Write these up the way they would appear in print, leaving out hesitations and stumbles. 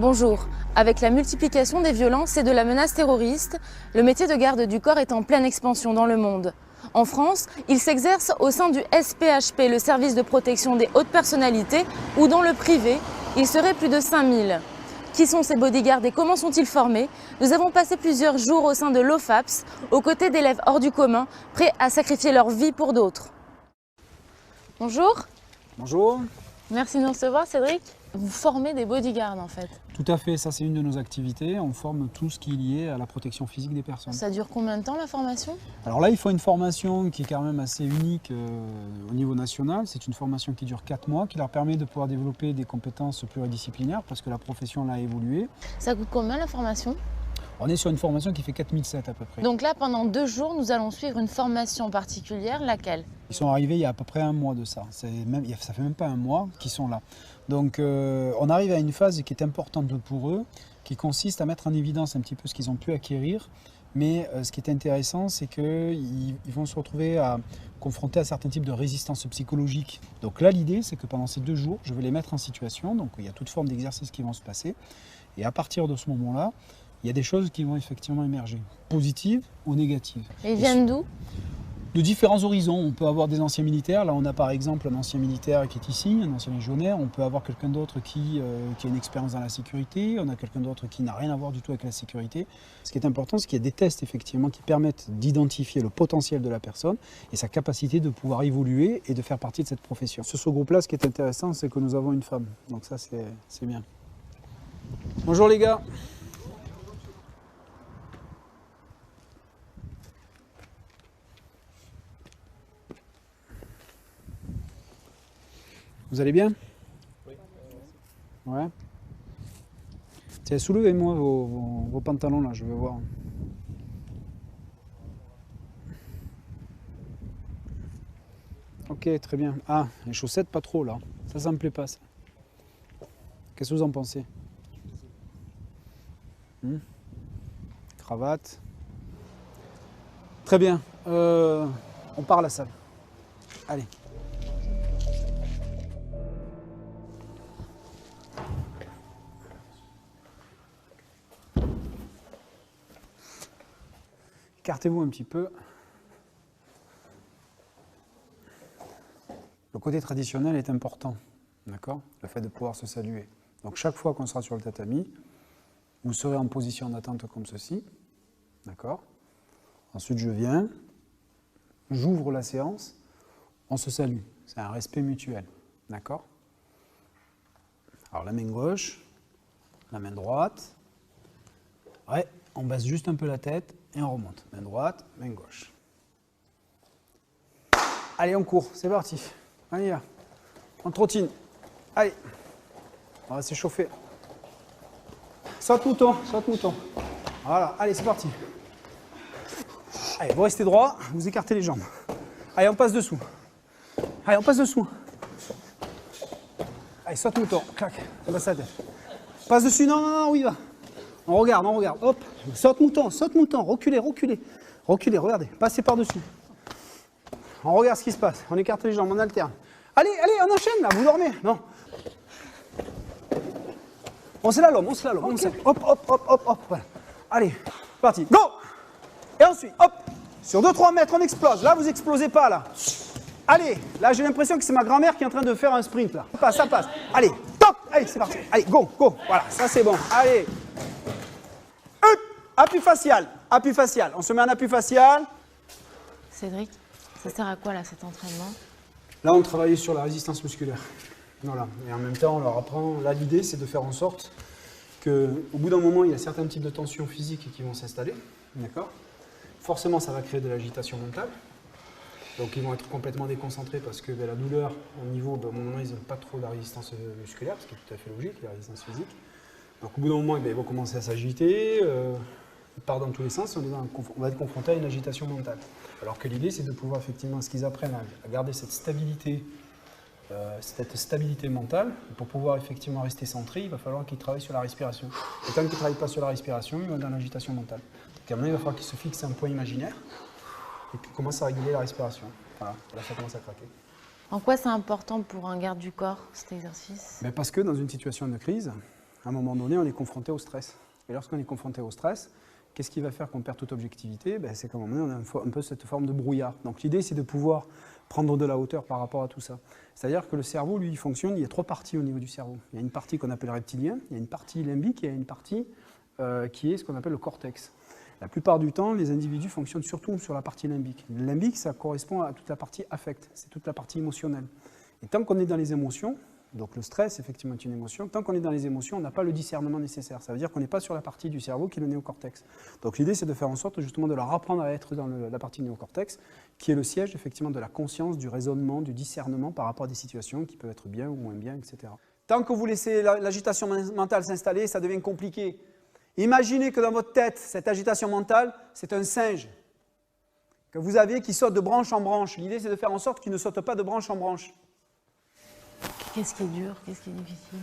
Bonjour. Avec la multiplication des violences et de la menace terroriste, le métier de garde du corps est en pleine expansion dans le monde. En France, il s'exerce au sein du SPHP, le service de protection des hautes personnalités, ou dans le privé, il serait plus de 5000. Qui sont ces bodyguards et comment sont-ils formés? Nous avons passé plusieurs jours au sein de l'OFAPS, aux côtés d'élèves hors du commun, prêts à sacrifier leur vie pour d'autres. Bonjour. Bonjour. Merci de nous recevoir, Cédric. Vous formez des bodyguards en fait. Tout à fait, ça c'est une de nos activités. On forme tout ce qui est lié à la protection physique des personnes. Ça dure combien de temps la formation? Alors là, il faut une formation qui est quand même assez unique au niveau national. C'est une formation qui dure 4 mois, qui leur permet de pouvoir développer des compétences pluridisciplinaires parce que la profession a évolué. Ça coûte combien la formation? On est sur une formation qui fait 4007 à peu près. Donc là, pendant 2 jours, nous allons suivre une formation particulière, laquelle? Ils sont arrivés il y a à peu près un mois de ça. Ça fait même pas un mois qu'ils sont là. Donc on arrive à une phase qui est importante pour eux, qui consiste à mettre en évidence un petit peu ce qu'ils ont pu acquérir. Mais ce qui est intéressant, c'est qu'ils vont se retrouver confrontés à certains types de résistance psychologique. Donc là, l'idée, c'est que pendant ces 2 jours, je vais les mettre en situation. Donc il y a toute forme d'exercices qui vont se passer. Et à partir de ce moment-là, il y a des choses qui vont effectivement émerger, positives ou négatives. Et ils viennent d'où? De différents horizons. On peut avoir des anciens militaires. Là, on a par exemple un ancien militaire qui est ici, un ancien légionnaire. On peut avoir quelqu'un d'autre qui a une expérience dans la sécurité. On a quelqu'un d'autre qui n'a rien à voir du tout avec la sécurité. Ce qui est important, c'est qu'il y a des tests effectivement qui permettent d'identifier le potentiel de la personne et sa capacité de pouvoir évoluer et de faire partie de cette profession. Sur ce groupe-là, ce qui est intéressant, c'est que nous avons une femme. Donc ça, c'est bien. Bonjour les gars. Vous allez bien? Oui. Ouais. Tiens, soulevez-moi vos pantalons là, je veux voir. Ok, très bien. Ah, les chaussettes pas trop là. Ça me plaît pas ça. Qu'est-ce que vous en pensez? Cravate. Très bien. On part à la salle. Allez. Écartez-vous un petit peu. Le côté traditionnel est important, d'accord? Le fait de pouvoir se saluer. Donc chaque fois qu'on sera sur le tatami, vous serez en position d'attente comme ceci, d'accord? Ensuite je viens, j'ouvre la séance, on se salue. C'est un respect mutuel, d'accord? Alors la main gauche, la main droite. Ouais, on baisse juste un peu la tête. Et on remonte. Main droite, main gauche. Allez, on court, c'est parti. Allez là. On trottine. Allez. On va s'échauffer. Saute mouton, saute mouton. Voilà, allez, c'est parti. Allez, vous restez droit, vous écartez les jambes. Allez, on passe dessous. Allez, on passe dessous. Allez, saute mouton, clac, on passe la tête. Passe dessus, non, non, non, où il va? On regarde, hop, saute mouton, reculez, reculez, reculez, regardez, passez par-dessus. On regarde ce qui se passe, on écarte les jambes, on alterne. Allez, allez, on enchaîne là, vous dormez, non? On slalom, on slalom, okay. Hop, hop, hop, hop, hop, voilà. Allez, parti, go! Et ensuite, hop, sur 2-3 mètres, on explose, là vous explosez pas là. Allez, là j'ai l'impression que c'est ma grand-mère qui est en train de faire un sprint là. Ça passe, allez, top, allez, c'est parti, allez, go, go, voilà, ça c'est bon, allez. Appui facial, on se met en appui facial. Cédric, ça sert à quoi là cet entraînement? Là on travaille sur la résistance musculaire. Voilà. Et en même temps on leur apprend, là l'idée c'est de faire en sorte qu'au bout d'un moment il y a certains types de tensions physiques qui vont s'installer. D'accord? Forcément ça va créer de l'agitation mentale. Donc ils vont être complètement déconcentrés parce que la douleur au niveau, au moment ils n'ont pas trop de résistance musculaire, ce qui est tout à fait logique, la résistance physique. Donc au bout d'un moment ils vont commencer à s'agiter. Ils partent dans tous les sens, on va être confronté à une agitation mentale. Alors que l'idée, c'est de pouvoir effectivement, ce qu'ils apprennent à garder cette stabilité mentale. Et pour pouvoir effectivement rester centré, il va falloir qu'ils travaillent sur la respiration. Et tant qu'ils ne travaillent pas sur la respiration, ils vont dans l'agitation mentale. Donc à un moment, il va falloir qu'ils se fixent un point imaginaire et qu'ils commencent à réguler la respiration. Voilà, là ça commence à craquer. En quoi c'est important pour un garde du corps, cet exercice? Parce que dans une situation de crise, à un moment donné, on est confronté au stress. Et lorsqu'on est confronté au stress, qu'est-ce qui va faire qu'on perd toute objectivité? C'est qu'à un moment donné, on a un peu cette forme de brouillard. Donc l'idée, c'est de pouvoir prendre de la hauteur par rapport à tout ça. C'est-à-dire que le cerveau, lui, il fonctionne, il y a 3 parties au niveau du cerveau. Il y a une partie qu'on appelle reptilien, il y a une partie limbique et il y a une partie qui est ce qu'on appelle le cortex. La plupart du temps, les individus fonctionnent surtout sur la partie limbique. Le limbique, ça correspond à toute la partie affect, c'est toute la partie émotionnelle. Et tant qu'on est dans les émotions, donc le stress, effectivement, est une émotion, tant qu'on est dans les émotions, on n'a pas le discernement nécessaire. Ça veut dire qu'on n'est pas sur la partie du cerveau qui est le néocortex. Donc l'idée, c'est de faire en sorte justement de leur apprendre à être dans la partie néocortex, qui est le siège, effectivement, de la conscience, du raisonnement, du discernement par rapport à des situations qui peuvent être bien ou moins bien, etc. Tant que vous laissez l'agitation mentale s'installer, ça devient compliqué. Imaginez que dans votre tête, cette agitation mentale, c'est un singe que vous avez qui saute de branche en branche. L'idée, c'est de faire en sorte qu'il ne saute pas de branche en branche. Qu'est-ce qui est dur? Qu'est-ce qui est difficile?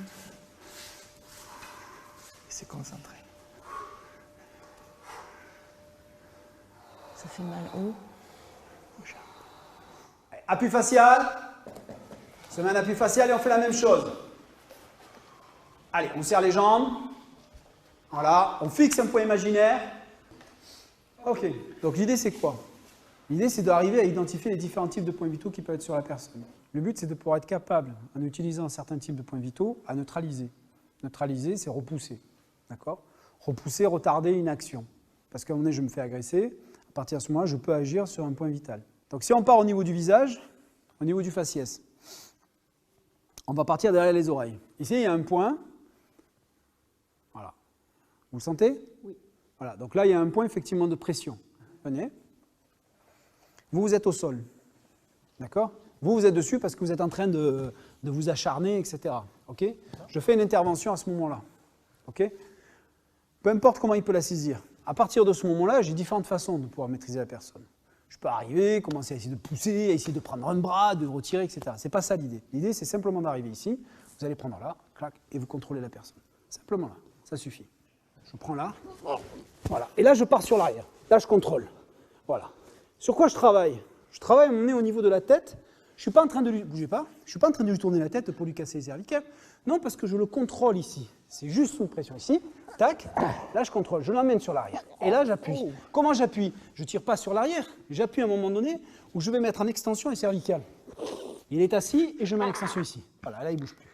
C'est concentré. Ça fait mal où? Appui facial. Se met un appui facial et on fait la même chose. Allez, on serre les jambes. Voilà, on fixe un point imaginaire. Ok, donc l'idée c'est quoi? L'idée c'est d'arriver à identifier les différents types de points vitaux qui peuvent être sur la personne. Le but c'est de pouvoir être capable, en utilisant certains types de points vitaux, à neutraliser. Neutraliser, c'est repousser. D'accord? Repousser, retarder une action. Parce qu'à un moment donné, je me fais agresser, à partir de ce moment-là, je peux agir sur un point vital. Donc si on part au niveau du visage, au niveau du faciès, on va partir derrière les oreilles. Ici, il y a un point. Voilà. Vous le sentez? Oui. Voilà. Donc là, il y a un point effectivement de pression. Venez. Vous êtes au sol. D'accord? Vous êtes dessus parce que vous êtes en train de vous acharner, etc. Ok? Je fais une intervention à ce moment-là. Ok? Peu importe comment il peut la saisir. À partir de ce moment-là, j'ai différentes façons de pouvoir maîtriser la personne. Je peux arriver, commencer à essayer de pousser, à essayer de prendre un bras, de retirer, etc. C'est pas ça l'idée. L'idée, c'est simplement d'arriver ici. Vous allez prendre là, clac, et vous contrôlez la personne. Simplement là. Ça suffit. Je prends là. Voilà. Et là, je pars sur l'arrière. Là, je contrôle. Voilà. Sur quoi je travaille? Je travaille à mon nez au niveau de la tête. Je ne suis pas en train de lui... Bougez pas. Je suis pas en train de lui tourner la tête pour lui casser les cervicales. Non, parce que je le contrôle ici. C'est juste sous pression ici. Tac. Là, je contrôle. Je l'emmène sur l'arrière. Et là, j'appuie. Comment j'appuie? Je ne tire pas sur l'arrière. J'appuie à un moment donné où je vais mettre en extension les cervicales. Il est assis et je mets l'extension ici. Voilà, là, il ne bouge plus.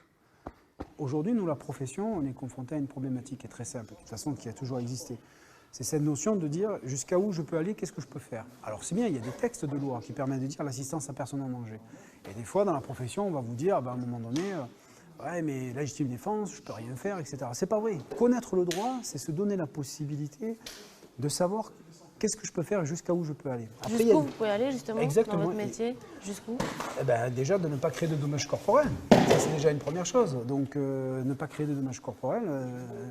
Aujourd'hui, nous, la profession, on est confronté à une problématique qui est très simple, de toute façon, qui a toujours existé. C'est cette notion de dire jusqu'à où je peux aller, qu'est-ce que je peux faire. Alors c'est bien, il y a des textes de loi qui permettent de dire l'assistance à personne en danger. Et des fois, dans la profession, on va vous dire, à un moment donné, ouais, mais légitime défense, je peux rien faire, etc. C'est pas vrai. Connaître le droit, c'est se donner la possibilité de savoir qu'est-ce que je peux faire et jusqu'à où je peux aller. Jusqu'où vous pouvez aller, justement, exactement, dans votre métier? Jusqu'où? Déjà, de ne pas créer de dommages corporels. Ça, c'est déjà une première chose. Donc, ne pas créer de dommages corporels,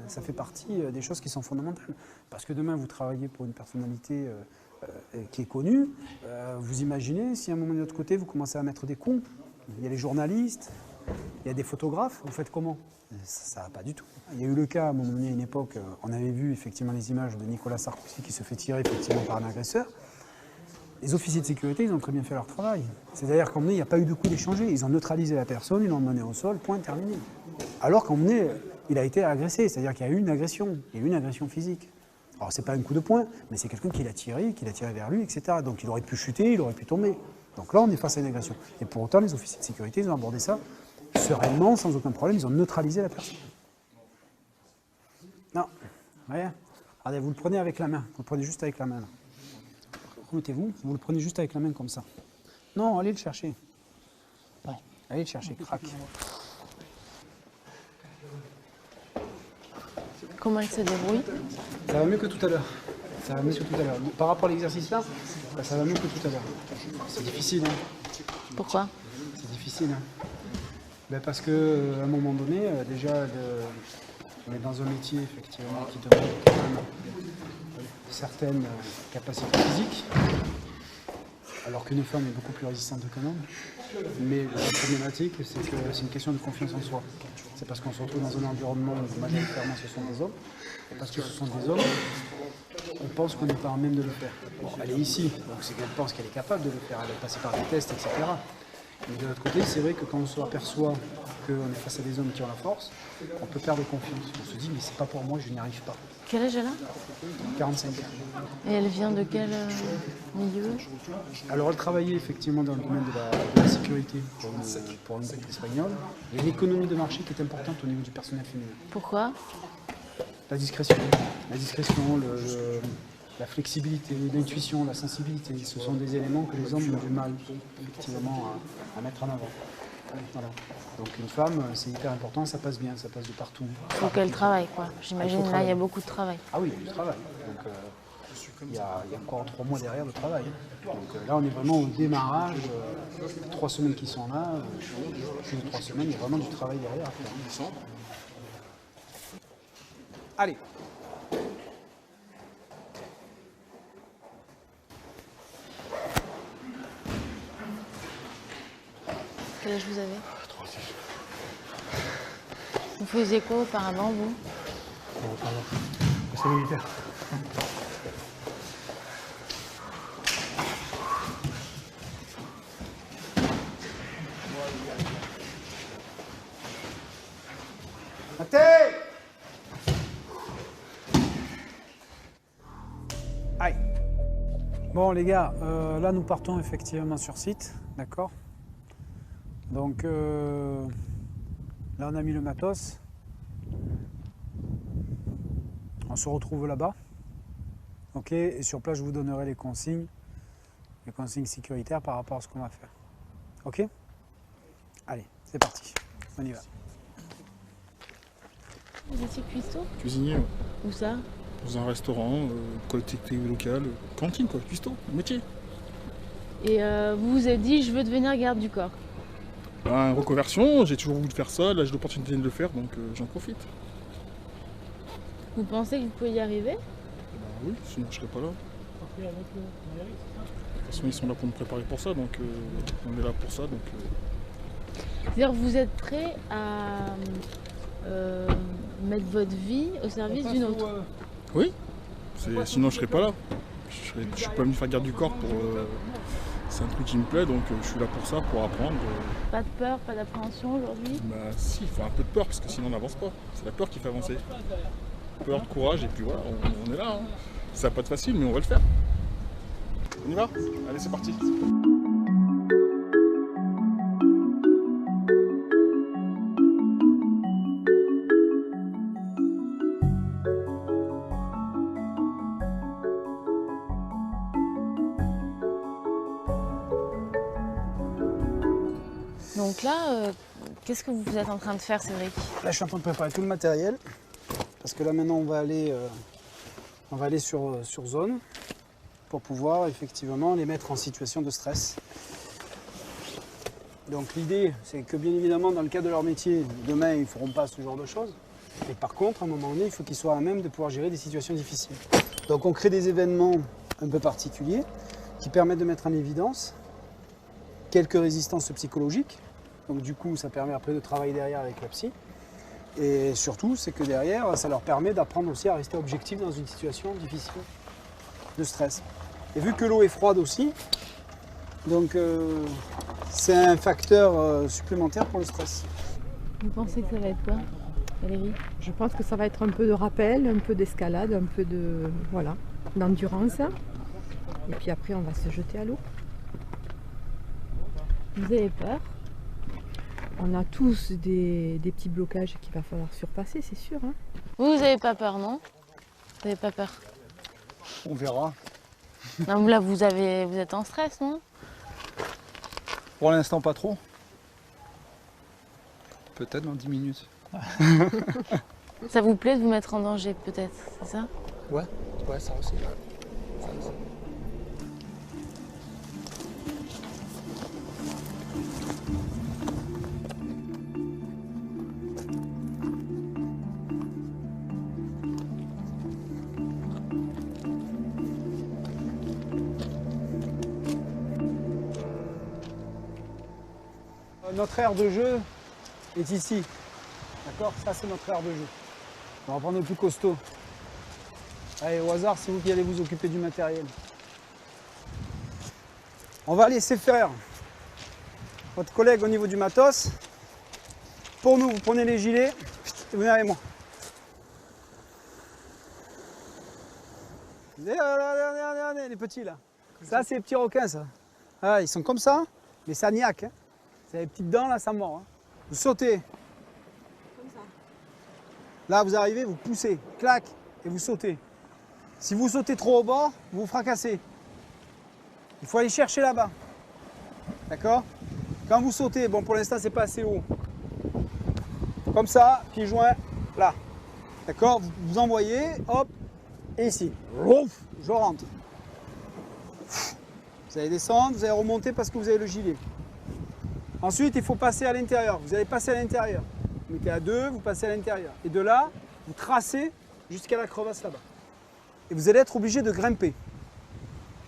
ça fait partie des choses qui sont fondamentales. Parce que demain, vous travaillez pour une personnalité qui est connue. Vous imaginez, si à un moment de l'autre côté, vous commencez à mettre des coups, il y a les journalistes, il y a des photographes, vous faites comment? Ça ne va pas du tout. Il y a eu le cas, à un moment donné, à une époque, on avait vu effectivement les images de Nicolas Sarkozy qui se fait tirer effectivement par un agresseur. Les officiers de sécurité, ils ont très bien fait leur travail. C'est-à-dire qu'à un moment donné, il n'y a pas eu de coup d'échanger. Ils ont neutralisé la personne, ils l'ont emmené au sol, point, terminé. Alors qu'à un moment donné, il a été agressé. C'est-à-dire qu'il y a eu une agression. Il y a eu une agression physique. Alors, ce n'est pas un coup de poing, mais c'est quelqu'un qui l'a tiré vers lui, etc. Donc, il aurait pu chuter, il aurait pu tomber. Donc là, on est face à une agression. Et pour autant, les officiers de sécurité, ils ont abordé ça sereinement, sans aucun problème. Ils ont neutralisé la personne. Non, rien. Regardez, vous le prenez avec la main. Vous le prenez juste avec la main, là. Remettez-vous, vous le prenez juste avec la main comme ça. Non, allez le chercher. Ouais. Allez le chercher, crac. Comment il se débrouille? Ça va mieux que tout à l'heure. Ça va mieux que tout à l'heure. Par rapport à l'exercice là, ça va mieux que tout à l'heure. C'est difficile, hein. Pourquoi? C'est difficile, hein. Parce qu'à un moment donné, déjà, on est dans un métier effectivement qui demande quand même certaines capacités physiques, alors qu'une femme est beaucoup plus résistante qu'un homme. Mais la problématique, c'est que c'est une question de confiance en soi. C'est parce qu'on se retrouve dans un environnement où majoritairement ce sont des hommes, et parce que ce sont des hommes, on pense qu'on n'est pas en même de le faire. Bon, elle est ici, donc c'est qu'elle pense qu'elle est capable de le faire, elle est passée par des tests, etc. Mais de l'autre côté, c'est vrai que quand on s'aperçoit qu'on est face à des hommes qui ont la force, on peut perdre confiance. On se dit, mais c'est pas pour moi, je n'y arrive pas. Quel âge elle a? 45 ans. Et elle vient de quel milieu? Alors, elle travaillait effectivement dans le domaine de la sécurité pour un groupe espagnol. Il y a une économie de marché qui est importante au niveau du personnel féminin. Pourquoi? La discrétion. La discrétion, la flexibilité, l'intuition, la sensibilité, ce sont des éléments que les hommes ont du mal effectivement à mettre en avant. Voilà. Donc une femme, c'est hyper important, ça passe bien, ça passe de partout. Il faut qu'elle travaille, quoi. J'imagine là, il y a beaucoup de travail. Ah oui, il y a du travail. Donc il y a encore 3 mois derrière de travail. Donc là, on est vraiment au démarrage. 3 semaines qui sont là, plus de 3 semaines, il y a vraiment du travail derrière. Allez. Quel âge vous avez? 36. Vous faisiez quoi auparavant, vous? C'est militaire. Aïe. Bon les gars, là nous partons effectivement sur site, d'accord? Donc là on a mis le matos. On se retrouve là-bas. Ok, et sur place je vous donnerai les consignes sécuritaires par rapport à ce qu'on va faire. Ok? Allez, c'est parti, on y va. Vous étiez cuistot? Cuisinier, ouais. Où ça? Dans un restaurant, collectivité locale, cantine quoi, cuistot, métier. Et vous vous êtes dit, je veux devenir garde du corps? Ben, reconversion, j'ai toujours voulu faire ça, là j'ai l'opportunité de le faire donc j'en profite. Vous pensez que vous pouvez y arriver? Ben oui, sinon je serais pas là. De toute façon ils sont là pour me préparer pour ça donc on est là pour ça donc. C'est-à-dire que vous êtes prêt à mettre votre vie au service d'une autre? Oui, sinon je serais pas là. Je suis pas venu faire garde du corps pour. C'est un truc qui me plaît donc je suis là pour ça, pour apprendre. Pas de peur, pas d'appréhension aujourd'hui? Bah si, il faut un peu de peur parce que sinon on n'avance pas. C'est la peur qui fait avancer. Peur, de courage et puis voilà, on est là. Hein. Ça va pas être facile mais on va le faire. On y va? Allez c'est parti. Donc là, qu'est-ce que vous êtes en train de faire, Cédric? Là je suis en train de préparer tout le matériel. Parce que là maintenant on va aller sur zone pour pouvoir effectivement les mettre en situation de stress. Donc l'idée c'est que bien évidemment dans le cadre de leur métier, demain ils ne feront pas ce genre de choses. Mais par contre à un moment donné il faut qu'ils soient à même de pouvoir gérer des situations difficiles. Donc on crée des événements un peu particuliers qui permettent de mettre en évidence quelques résistances psychologiques. Donc du coup ça permet après de travailler derrière avec la psy. Et surtout, c'est que derrière, ça leur permet d'apprendre aussi à rester objectif dans une situation difficile de stress. Et vu que l'eau est froide aussi, donc c'est un facteur supplémentaire pour le stress. Vous pensez que ça va être quoi, Valérie? Je pense que ça va être un peu de rappel, un peu d'escalade, un peu de voilà, d'endurance. Et puis après, on va se jeter à l'eau. Vous avez peur? On a tous des petits blocages qu'il va falloir surpasser, c'est sûr. Hein. Vous n'avez pas peur, non? Vous n'avez pas peur? On verra. Non, là, vous êtes en stress, non? Pour l'instant, pas trop. Peut-être dans 10 minutes. Ça vous plaît de vous mettre en danger, peut-être, c'est ça? Ouais, ça aussi. Notre aire de jeu est ici. D'accord? Ça, c'est notre aire de jeu. On va prendre le plus costaud. Allez, au hasard, c'est vous qui allez vous occuper du matériel. On va laisser faire votre collègue au niveau du matos. Pour nous, vous prenez les gilets et vous venez avec moi. Regardez, les petits là. Ça, c'est les petits requins, ça. Ah, ils sont comme ça, mais ça niaque. Hein. C'est les petites dents là, ça mord. Hein. Vous sautez. Comme ça. Là, vous arrivez, vous poussez, clac, et vous sautez. Si vous sautez trop au bord, vous vous fracassez. Il faut aller chercher là-bas. D'accord? Quand vous sautez, bon, pour l'instant, c'est pas assez haut. Comme ça, pieds joints, là. D'accord? Vous envoyez, hop, et ici. Je rentre. Vous allez descendre, vous allez remonter parce que vous avez le gilet. Ensuite, il faut passer à l'intérieur. Vous allez passer à l'intérieur. Vous mettez à deux, vous passez à l'intérieur. Et de là, vous tracez jusqu'à la crevasse là-bas. Et vous allez être obligé de grimper.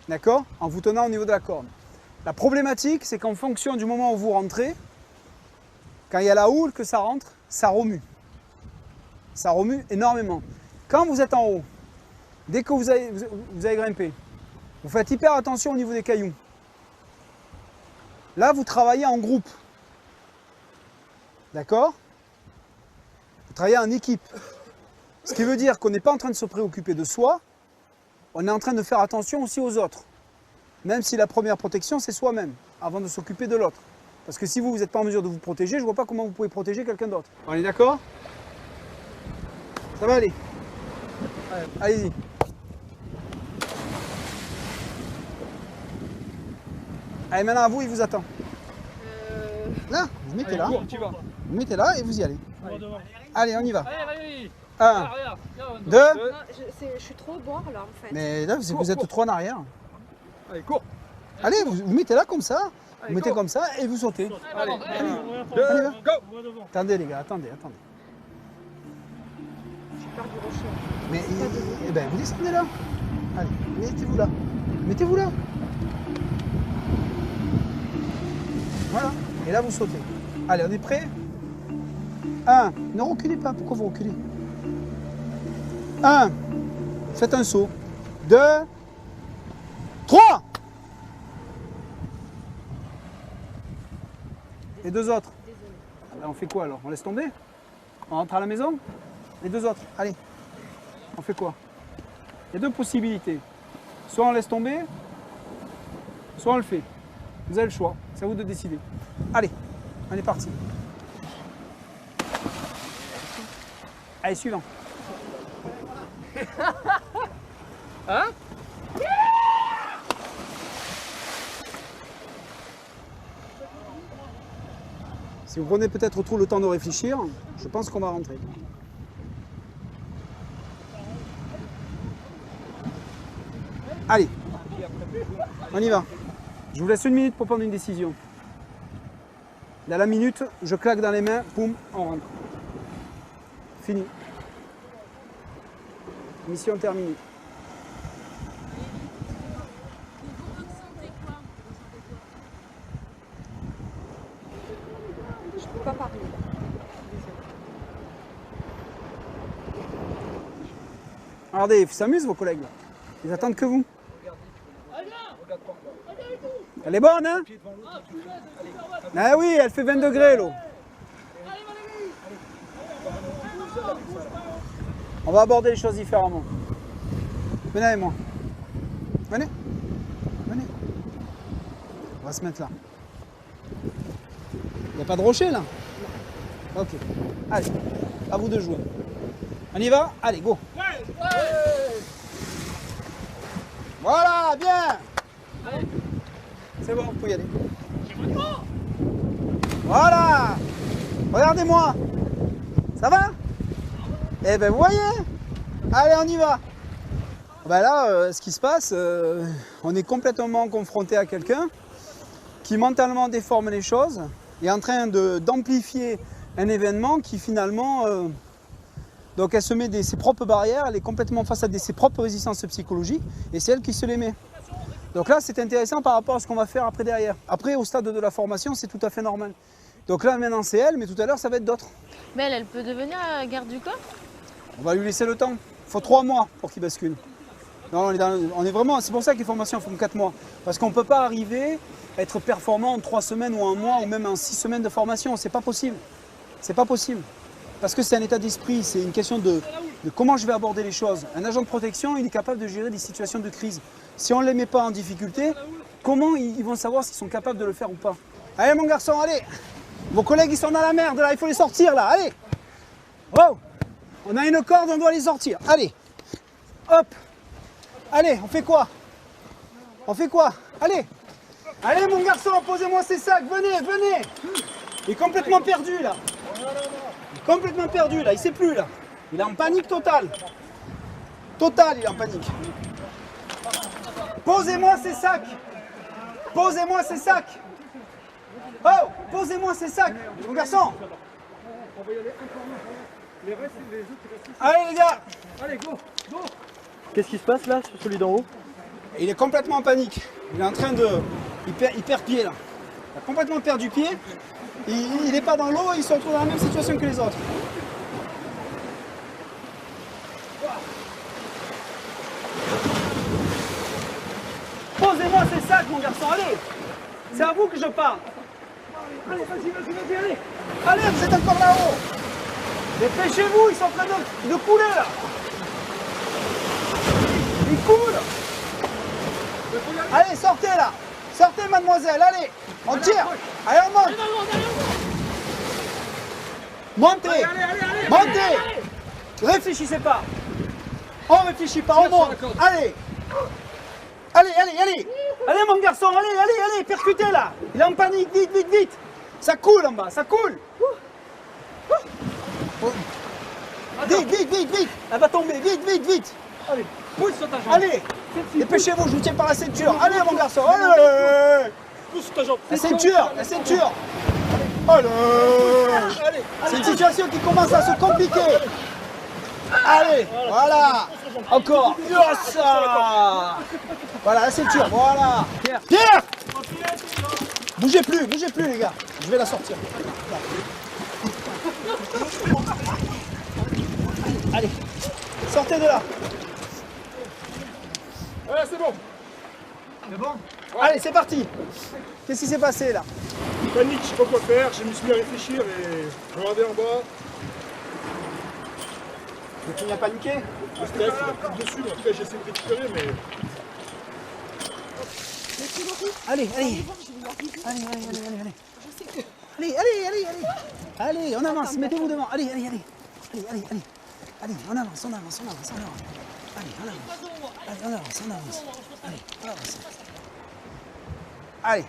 D'accord? En vous tenant au niveau de la corde. La problématique, c'est qu'en fonction du moment où vous rentrez, quand il y a la houle que ça rentre, ça remue. Ça remue énormément. Quand vous êtes en haut, dès que vous avez grimpé, vous faites hyper attention au niveau des cailloux. Là, vous travaillez en groupe. D'accord? Vous travaillez en équipe. Ce qui veut dire qu'on n'est pas en train de se préoccuper de soi, on est en train de faire attention aussi aux autres. Même si la première protection, c'est soi-même, avant de s'occuper de l'autre. Parce que si vous n'êtes pas en mesure de vous protéger, je ne vois pas comment vous pouvez protéger quelqu'un d'autre. On est d'accord? Ça va aller? Allez-y. Allez, maintenant à vous, il vous attend. Là, vous mettez là. Vous mettez là et vous y allez. Allez, on y va. Allez. 1, 2. Je suis trop au bord là en fait. Mais là, vous êtes trop en arrière. Allez, cours. Allez, vous mettez là comme ça. Allez, Vous mettez go. comme ça et vous sautez. Allez, Allez, 2, va. go. Attendez les gars, attendez. J'ai peur du rocher. Mais eh ben, vous descendez là. Allez, mettez-vous là. Mettez-vous là. Voilà. Et là, vous sautez. Allez, on est prêts? 1. Ne reculez pas. Pourquoi vous reculez? 1. Faites un saut. 2. 3. Les deux autres. Ah ben, on fait quoi alors? On laisse tomber? On rentre à la maison? Les deux autres. Allez. On fait quoi? Il y a deux possibilités. Soit on laisse tomber, soit on le fait. Vous avez le choix. C'est à vous de décider. Allez, on est parti. Allez, suivant. Hein? Si vous prenez peut-être trop le temps de réfléchir, je pense qu'on va rentrer. Allez, on y va. Je vous laisse 1 minute pour prendre une décision. Dans la minute, je claque dans les mains, poum, on rentre. Fini. Mission terminée. Je peux pas parler. Regardez, ils s'amusent vos collègues là. Ils attendent que vous. Elle est bonne, hein? Ah oui, elle fait 20 degrés l'eau. On va aborder les choses différemment. Venez avec moi. Venez. Venez. On va se mettre là. Il n'y a pas de rocher là? Ok. Allez, à vous de jouer. On y va? Allez, go. Voilà, bien. C'est bon, vous pouvez y aller. Voilà. Regardez-moi. Ça va? Eh ben vous voyez. Allez, on y va. Ben là, ce qui se passe, on est complètement confronté à quelqu'un qui mentalement déforme les choses, est en train d'amplifier un événement qui finalement... donc elle se met ses propres barrières, elle est complètement face à ses propres résistances psychologiques et c'est elle qui se les met. Donc là c'est intéressant par rapport à ce qu'on va faire après derrière. Après au stade de la formation c'est tout à fait normal. Donc là maintenant c'est elle mais tout à l'heure ça va être d'autres. Mais elle peut devenir garde du corps? On va lui laisser le temps. Il faut 3 mois pour qu'il bascule. Non, on est vraiment, c'est pour ça que les formations font 4 mois. Parce qu'on ne peut pas arriver être performant en 3 semaines ou 1 mois ou même en 6 semaines de formation. C'est pas possible. C'est pas possible. Parce que c'est un état d'esprit, c'est une question de comment je vais aborder les choses. Un agent de protection, il est capable de gérer des situations de crise. Si on ne les met pas en difficulté, comment ils vont savoir s'ils sont capables de le faire ou pas? Allez mon garçon, allez! Vos collègues ils sont dans la merde là, il faut les sortir là, allez! Wow! On a une corde, on doit les sortir. Allez! Hop! Allez, on fait quoi? On fait quoi? Allez! Allez mon garçon, posez-moi ces sacs, venez, venez! Il est complètement perdu là. Il est complètement perdu là, il sait plus là. Il est en panique totale. Total, il est en panique. Posez-moi ces sacs. Posez-moi ces sacs. Oh, posez-moi ces sacs, mon garçon. Allez les gars. Allez, go, go. Qu'est-ce qui se passe là sur celui d'en haut? Il est complètement en panique. Il est en train de... Il perd pied là. Il a complètement perdu pied. Il n'est pas dans l'eau, il se retrouve dans la même situation que les autres. Posez-moi ces sacs, mon garçon, allez! C'est à vous que je parle. Allez, vas-y, allez. Allez, vous êtes encore là-haut. Dépêchez-vous, ils sont en train de couler là. Ils coulent. Allez, sortez là. Sortez, mademoiselle, allez. On tire. Allez, on monte. Montez. Montez. Réfléchissez pas. On réfléchit pas, on monte. Allez. Allez. Allez, mon garçon, allez, percutez là. Il est en panique, vite. Ça coule en bas, ça coule. Vite. Elle va tomber, vite. Allez, pousse sur ta jambe. Allez, dépêchez-vous, je vous tiens par la ceinture. Allez, mon garçon, allez. Pousse sur ta jambe. La ceinture. Allez. C'est une situation qui commence à se compliquer. Allez, voilà. Encore. Yes. Voilà, la ceinture, voilà. Pierre. Bougez plus les gars. Je vais la sortir. Allez, sortez de là. Ouais, c'est bon. C'est bon? Allez, c'est parti. Qu'est-ce qui s'est passé là? Panique, je sais pas quoi faire. Je me suis mis à réfléchir et je regardais en bas. Mais tu n'as paniqué? Le stress, il a pris dessus. Mais après, j'essaie de récupérer, mais. Allez. Allez, on avance, mettez-vous devant. Allez, on avance. Allez.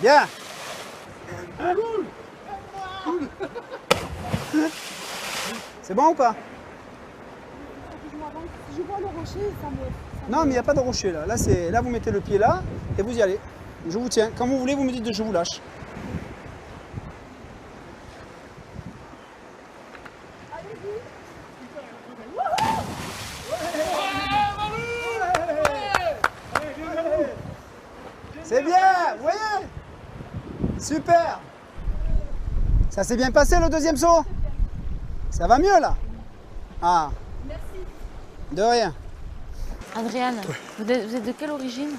Bien. C'est bon ou pas? Je vois le rocher, ça me... Non, mais il n'y a pas de rocher là. Là, vous mettez le pied là et vous y allez. Je vous tiens. Quand vous voulez, vous me dites de je vous lâche. C'est bien, vous voyez? Super. Ça s'est bien passé le deuxième saut? Ça va mieux là? Ah. Merci. De rien. Adriane, vous êtes de quelle origine?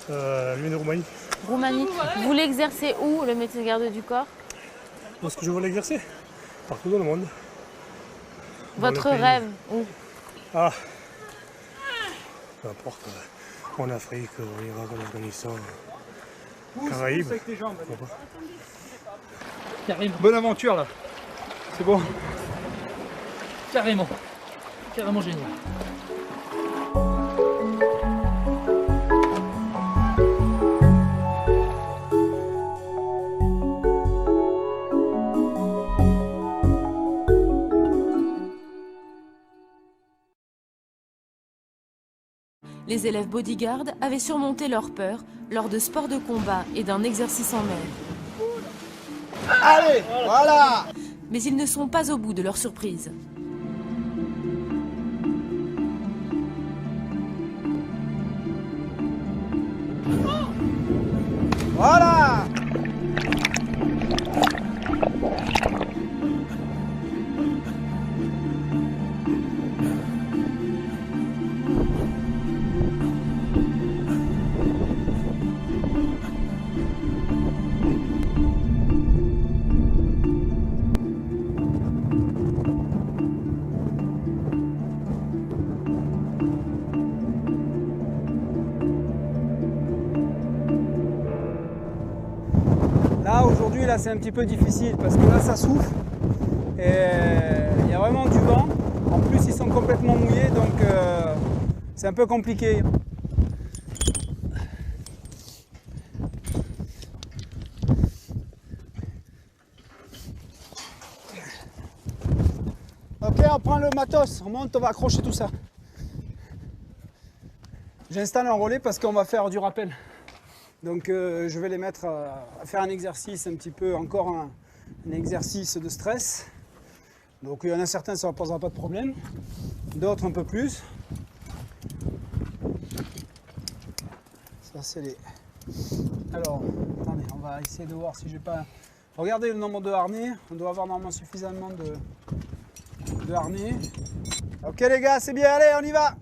Je viens de Roumanie. Roumanie. Vous voulez exercer où le métier de garde du corps? Est-ce que je veux l'exercer? Partout dans le monde. Votre Dans le pays. rêve où? Ah, peu importe. En Afrique, en Irak, en Afghanistan, Caraïbes. Avec tes jambes. Pourquoi pas. Carrément. Bonne aventure là. C'est bon. Carrément génial. Les élèves bodyguards avaient surmonté leur peur lors de sports de combat et d'un exercice en mer. Allez, voilà. Mais ils ne sont pas au bout de leur surprise. Voilà. là, c'est un petit peu difficile parce que là, ça souffle. Et il y a vraiment du vent. En plus, ils sont complètement mouillés, donc c'est un peu compliqué. Ok, on prend le matos, on monte, on va accrocher tout ça. J'installe un relais parce qu'on va faire du rappel. Donc je vais les mettre à faire un exercice un petit peu, encore un exercice de stress. Donc il y en a certains, ça ne posera pas de problème. D'autres un peu plus. Ça c'est les... Alors, attendez, on va essayer de voir si j'ai pas... Regardez le nombre de harnais. On doit avoir normalement suffisamment de harnais. Ok les gars, c'est bien, allez, on y va.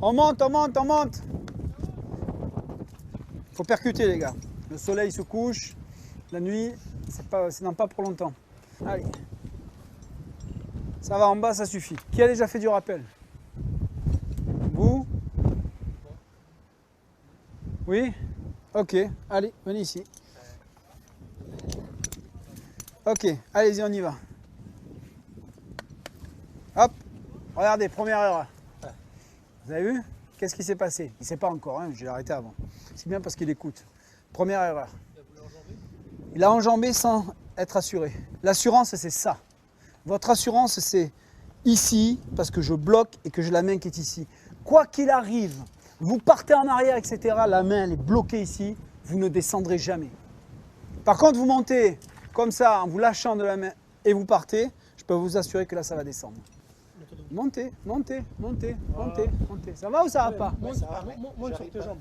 On monte, on monte, on monte. Faut percuter les gars. Le soleil se couche, la nuit, c'est dans pas pour longtemps. Allez. Ça va en bas, ça suffit. Qui a déjà fait du rappel? Vous? Oui? Ok, allez, venez ici. Ok, allez-y, on y va. Hop, regardez, première erreur. Vous avez vu? Qu'est-ce qui s'est passé? Il ne sait pas encore, hein, j'ai arrêté avant. C'est bien parce qu'il écoute. Première erreur. Il a enjambé sans être assuré. L'assurance, c'est ça. Votre assurance, c'est ici, parce que je bloque et que j'ai la main qui est ici. Quoi qu'il arrive, vous partez en arrière, etc., la main elle est bloquée ici, vous ne descendrez jamais. Par contre, vous montez comme ça, en vous lâchant de la main, et vous partez, je peux vous assurer que là, ça va descendre. Montez, montez, montez, montez, montez. Ça va ou ça va pas? Monte sur tes jambes.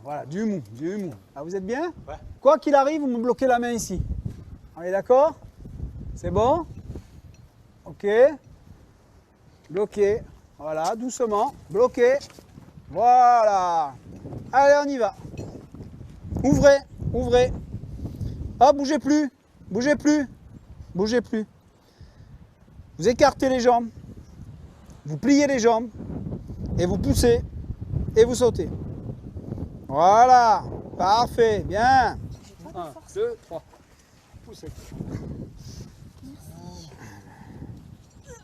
Voilà, du mou, du mou. Ah, vous êtes bien? Ouais. Quoi qu'il arrive, vous me bloquez la main ici. On est d'accord? C'est bon? Ok. Bloqué. Voilà, doucement. Bloqué. Voilà. Allez, on y va. Ouvrez, ouvrez. Ah, bougez plus. Bougez plus. Bougez plus. Vous écartez les jambes. Vous pliez les jambes. Et vous poussez. Et vous sautez. Voilà. Parfait. Bien. 1, 2, 3. Poussez.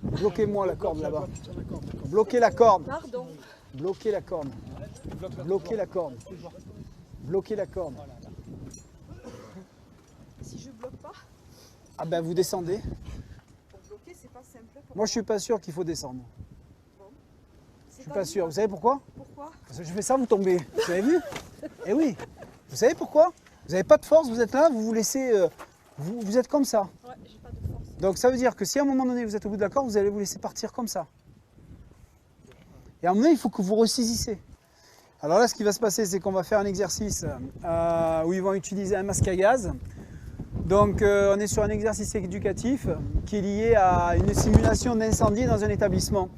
Bloquez-moi la corde là-bas. Bloquez la corde. Pardon. Bloquez la corde. Bloquez la corde. Bloquez la corde. Si je bloque pas, Ah ben vous descendez. pour bloquer, c'est pas simple. Moi je suis pas sûr qu'il faut descendre. Je suis pas sûr. Vous savez pourquoi? Pourquoi? Parce que je fais ça, vous tombez. Vous avez vu? Eh oui. Vous savez pourquoi? Vous n'avez pas de force, vous êtes là, vous vous laissez... vous êtes comme ça. Ouais, j'ai pas de force. Donc ça veut dire que si à un moment donné vous êtes au bout de la corde, vous allez vous laisser partir comme ça. Et à un moment donné, il faut que vous ressaisissez. Alors là, ce qui va se passer, c'est qu'on va faire un exercice où ils vont utiliser un masque à gaz. Donc on est sur un exercice éducatif qui est lié à une simulation d'incendie dans un établissement.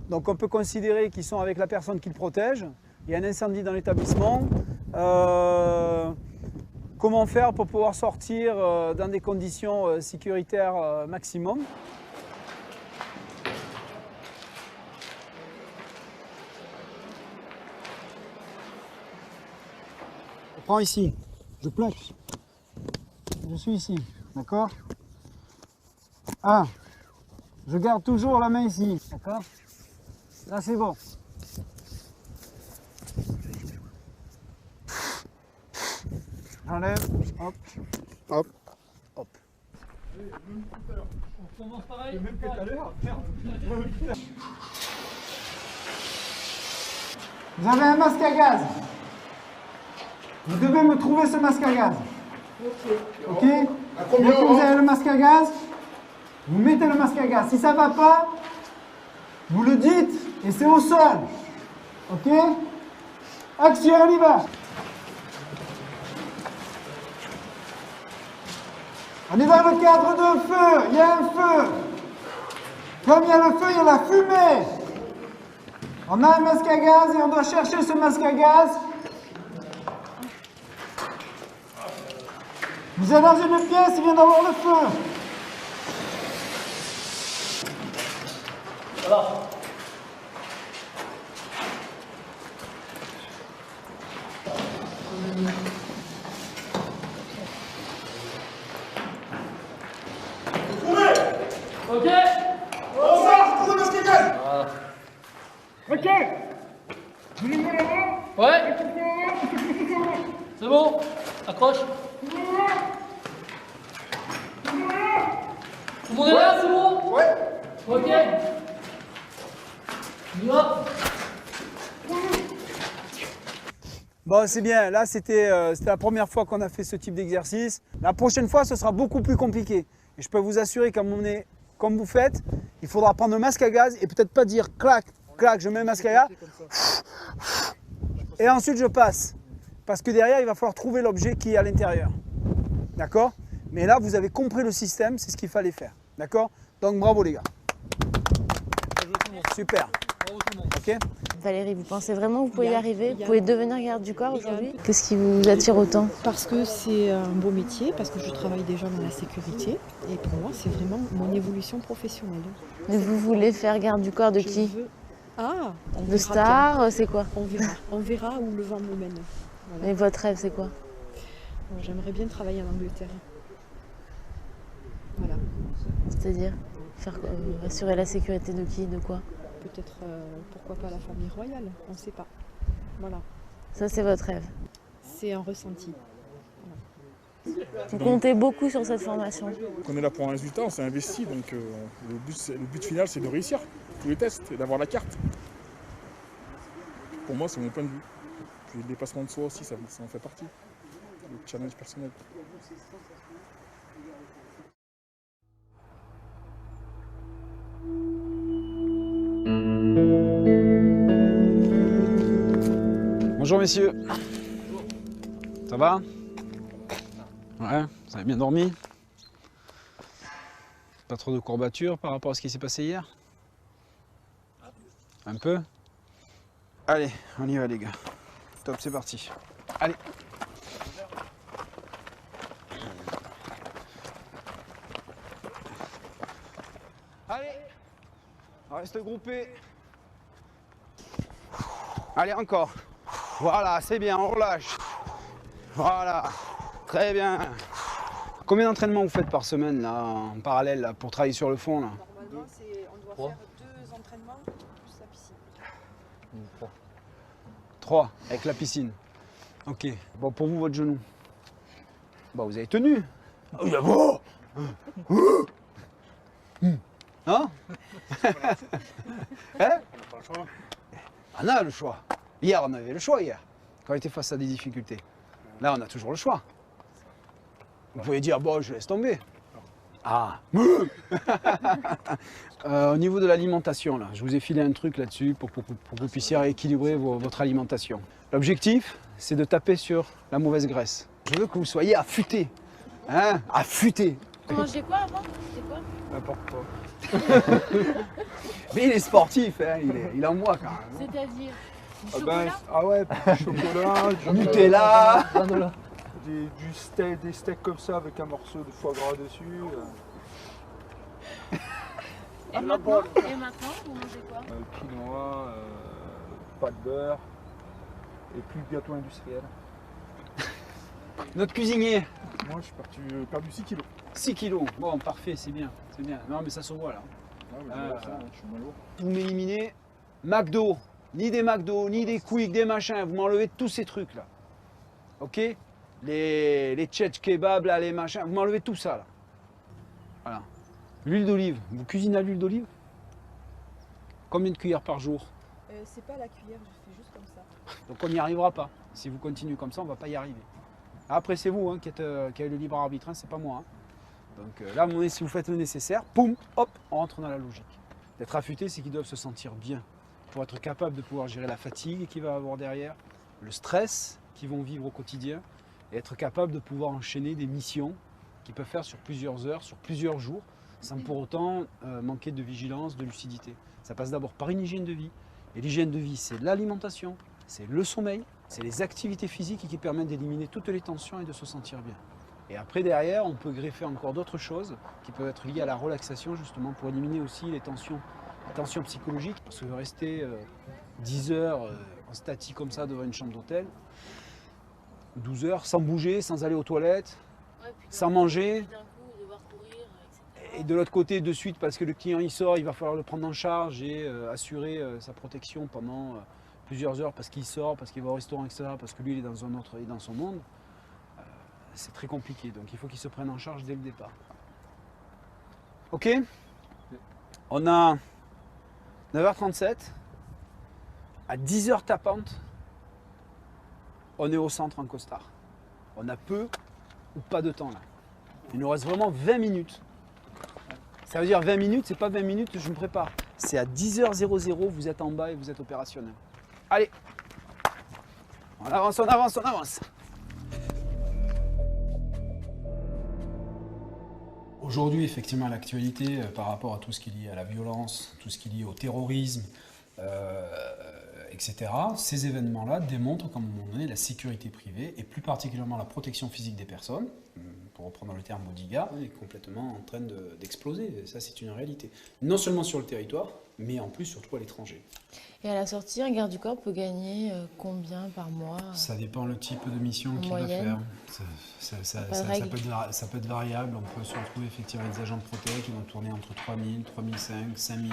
Donc on peut considérer qu'ils sont avec la personne qui le protège. Il y a un incendie dans l'établissement. Comment faire pour pouvoir sortir dans des conditions sécuritaires maximum. Je prends ici, je plaque. Je suis ici, d'accord? Ah, je garde toujours la main ici, d'accord? Là c'est bon. J'enlève, hop, hop, hop. On commence pareil. Même que tout à l'heure. Vous avez un masque à gaz. Vous devez me trouver ce masque à gaz. Ok. Dès que vous avez le masque à gaz, vous mettez le masque à gaz. Si ça ne va pas, vous le dites et c'est au sol. Ok. Action, on y va. On est dans le cadre d'un feu. Il y a un feu. Comme il y a le feu, il y a la fumée. On a un masque à gaz et on doit chercher ce masque à gaz. Vous êtes dans une pièce, il vient d'avoir le feu. Ça va. Ouais. C'est bon. Accroche. Tout le monde est là, c'est bon? Ouais. Ok. On y va. Bon, c'est bien. Là, c'était la première fois qu'on a fait ce type d'exercice. La prochaine fois, ce sera beaucoup plus compliqué. Et je peux vous assurer qu'à un moment donné, comme vous faites, il faudra prendre le masque à gaz et peut-être pas dire clac, clac, je mets le masque à gaz. Et ensuite, je passe. Parce que derrière, il va falloir trouver l'objet qui est à l'intérieur. D'accord? Mais là, vous avez compris le système, c'est ce qu'il fallait faire. D'accord? Donc, bravo les gars. Super. Ok? Valérie, vous pensez vraiment que vous pouvez y arriver? Vous pouvez devenir garde du corps aujourd'hui? Qu'est-ce qui vous attire autant? Parce que c'est un beau métier, parce que je travaille déjà dans la sécurité. Et pour moi, c'est vraiment mon évolution professionnelle. Mais vous voulez faire garde du corps de Je qui? veux- Ah, on De verra star, c'est quoi? bien. On verra où le vent me mène. Voilà. Et votre rêve, c'est quoi? J'aimerais bien travailler en Angleterre. Voilà. C'est-à-dire assurer la sécurité de qui? De quoi? Peut-être, pourquoi pas la famille royale, on ne sait pas. Voilà. Ça, c'est votre rêve. C'est un ressenti. Vous comptez beaucoup sur cette formation. On est là pour un résultat, on s'est investi, donc le but final c'est de réussir tous les tests et d'avoir la carte. Pour moi, c'est mon point de vue. Puis le dépassement de soi aussi, ça en fait partie. Le challenge personnel. Bonjour messieurs. Ça va? Ouais, vous avez bien dormi? Pas trop de courbatures par rapport à ce qui s'est passé hier? Un peu? Allez, on y va les gars. Top, c'est parti. Allez. Allez. On reste groupé. Allez, encore. Voilà, c'est bien, on relâche. Voilà, très bien. Combien d'entraînements vous faites par semaine là, en parallèle là, pour travailler sur le fond là? Normalement, on doit faire 2 entraînements plus la piscine. 3 avec la piscine. Ok. Bon, pour vous, votre genou. Bon, vous avez tenu. Oh, il y a bon. Hein? Hein? On a le choix. Hier, on avait le choix hier, quand on était face à des difficultés. Là, on a toujours le choix. Vous pouvez dire, bon, je laisse tomber. Ah. Au niveau de l'alimentation, là, je vous ai filé un truc là-dessus pour que vous puissiez rééquilibrer votre alimentation. L'objectif, c'est de taper sur la mauvaise graisse. Je veux que vous soyez affûtés. Hein? Affûtés. Vous mangez quoi avant? C'était quoi? N'importe quoi. Mais il est sportif, hein, il est en moi quand même. C'est-à-dire du Ah, chocolat? ah ouais, du chocolat, du Nutella. des steaks comme ça avec un morceau de foie gras dessus. Et maintenant, vous mangez quoi? Quinoa, pas de beurre et puis bientôt industriel. Notre cuisinier. Moi, je suis parti perdu 6 kilos. 6 kilos. Bon, parfait, c'est bien, c'est bien. Non, mais ça se voit là. Ah, mais je suis moins lourd. Vous m'éliminez McDo, ni des McDo, ni des Quick, des machins. Vous m'enlevez tous ces trucs là. Ok? Les tchetch kebab, là, les machins. Vous m'enlevez tout ça là. Voilà. L'huile d'olive. Vous cuisinez à l'huile d'olive? Combien de cuillères par jour? C'est pas la cuillère, je fais juste comme ça. Donc on n'y arrivera pas. Si vous continuez comme ça, on ne va pas y arriver. Après, c'est vous hein, qui avez le libre arbitre, hein, c'est pas moi. Hein. Donc là, à un moment donné, si vous faites le nécessaire, poum, hop, on rentre dans la logique. D'être affûté, c'est qu'ils doivent se sentir bien pour être capable de pouvoir gérer la fatigue qu'il va avoir derrière, le stress qu'ils vont vivre au quotidien, et être capable de pouvoir enchaîner des missions qu'ils peuvent faire sur plusieurs heures, sur plusieurs jours, sans pour autant manquer de vigilance, de lucidité. Ça passe d'abord par une hygiène de vie. Et l'hygiène de vie, c'est l'alimentation, c'est le sommeil, c'est les activités physiques qui permettent d'éliminer toutes les tensions et de se sentir bien. Et après, derrière, on peut greffer encore d'autres choses qui peuvent être liées à la relaxation, justement, pour éliminer aussi les tensions psychologiques. Parce que rester 10 heures en statique comme ça devant une chambre d'hôtel, 12 heures, sans bouger, sans aller aux toilettes, sans manger. Et de l'autre côté, de suite, parce que le client il sort, il va falloir le prendre en charge et assurer sa protection pendant plusieurs heures parce qu'il sort, parce qu'il va au restaurant, etc., parce que lui il est dans un autre, il est dans son monde. C'est très compliqué, donc il faut qu'il se prenne en charge dès le départ. Ok. On a 9h37. À 10h tapante, on est au centre en costard. On a peu ou pas de temps là. Il nous reste vraiment 20 minutes. Ça veut dire 20 minutes, c'est pas 20 minutes que je me prépare. C'est à 10h00, vous êtes en bas et vous êtes opérationnel. Allez, on avance, on avance, on avance. Aujourd'hui, effectivement, l'actualité par rapport à tout ce qui est lié à la violence, tout ce qui est lié au terrorisme, etc., ces événements-là démontrent qu'à un moment donné, la sécurité privée, et plus particulièrement la protection physique des personnes, pour reprendre le terme bodyguard, est complètement en train d'exploser. Ça, c'est une réalité. Non seulement sur le territoire, mais en plus, surtout à l'étranger. Et à la sortie, un garde du corps peut gagner combien par mois? Ça dépend le type de mission qu'il va faire. Ça peut être variable. On peut se retrouver effectivement avec des agents de protection qui vont tourner entre 3 000, 3 500, 5 000.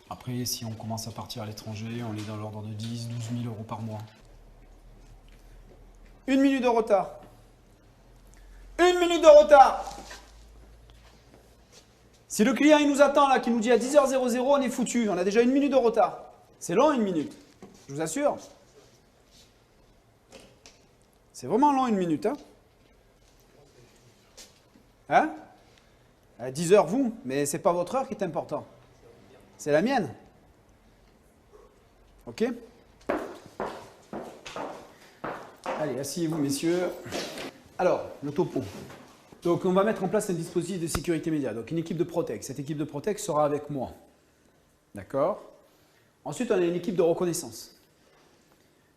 Après, si on commence à partir à l'étranger, on est dans l'ordre de 10 000, 12 000 euros par mois. 1 minute de retard. 1 minute de retard. Si le client il nous attend là, qui nous dit à 10h00, on est foutu. On a déjà 1 minute de retard. C'est long 1 minute, je vous assure. C'est vraiment long 1 minute. Hein À 10h vous, mais c'est pas votre heure qui est important. C'est la mienne. Ok? Allez, asseyez-vous, messieurs. Alors, le topo. Donc, on va mettre en place un dispositif de sécurité immédiate. Donc, une équipe de Protect. Cette équipe de Protect sera avec moi. D'accord? Ensuite, on a une équipe de reconnaissance.